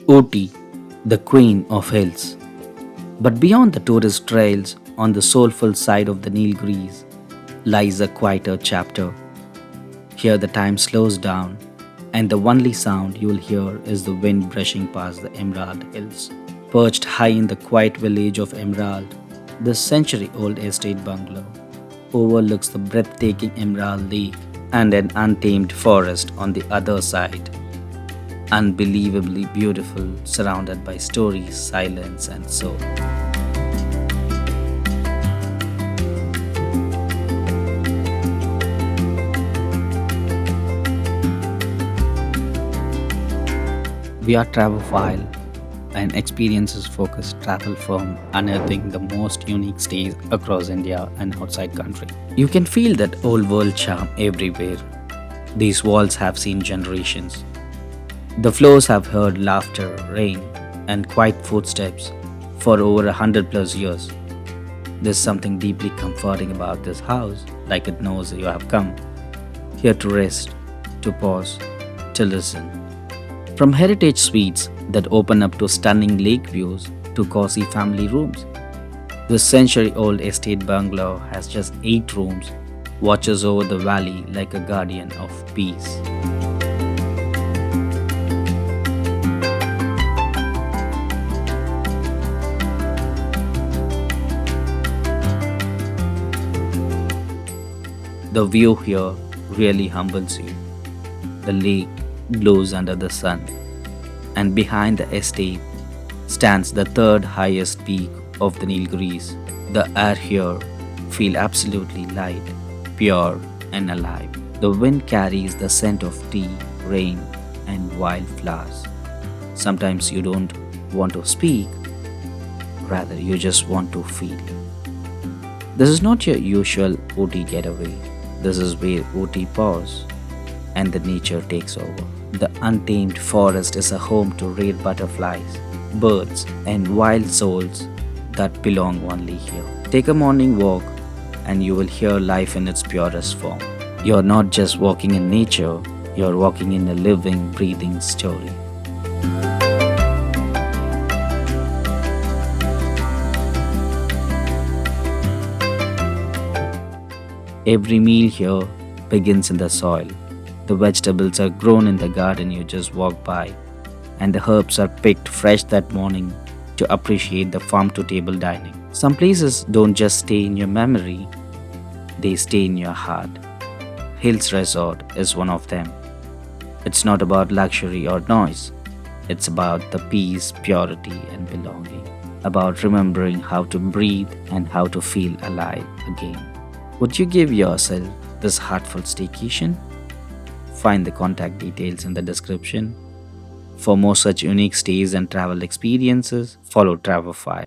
Ooty, the queen of hills. But beyond the tourist trails, on the soulful side of the Nilgiris, lies a quieter chapter. Here the time slows down, and the only sound you'll hear is the wind brushing past the Emerald Hills. Perched high in the quiet village of Emerald, this century old estate bungalow overlooks the breathtaking Emerald Lake and an untamed forest on the other side. Unbelievably beautiful, surrounded by stories, silence, and soul. We are Traveophile, an experiences focused travel firm unearthing the most unique stays across India and outside country. You can feel that old world charm everywhere. These walls have seen generations. The floors have heard laughter, rain, and quiet footsteps for over 100 plus years. There's something deeply comforting about this house, like it knows you have come here to rest, to pause, to listen. From heritage suites that open up to stunning lake views to cozy family rooms, this century old estate bungalow has just 8 rooms, watches over the valley like a guardian of peace. The view here really humbles you. The lake glows under the sun, and behind the estate stands the third highest peak of the Nilgiris. The air here feels absolutely light, pure, and alive. The wind carries the scent of tea, rain, and wildflowers. Sometimes you don't want to speak, rather, you just want to feel. This is not your usual Ooty getaway. This is where Ooty pauses and the nature takes over. The untamed forest is a home to rare butterflies, birds, and wild souls that belong only here. Take a morning walk and you will hear life in its purest form. You're not just walking in nature, you're walking in a living, breathing story. Every meal here begins in the soil. The vegetables are grown in the garden you just walk by, and the herbs are picked fresh that morning to appreciate the farm to table dining. Some places don't just stay in your memory, they stay in your heart. Hills Resort is one of them. It's not about luxury or noise, it's about the peace, purity, and belonging. About remembering how to breathe and how to feel alive again. Would you give yourself this heartfelt staycation? Find the contact details in the description. For more such unique stays and travel experiences, follow Traveophile.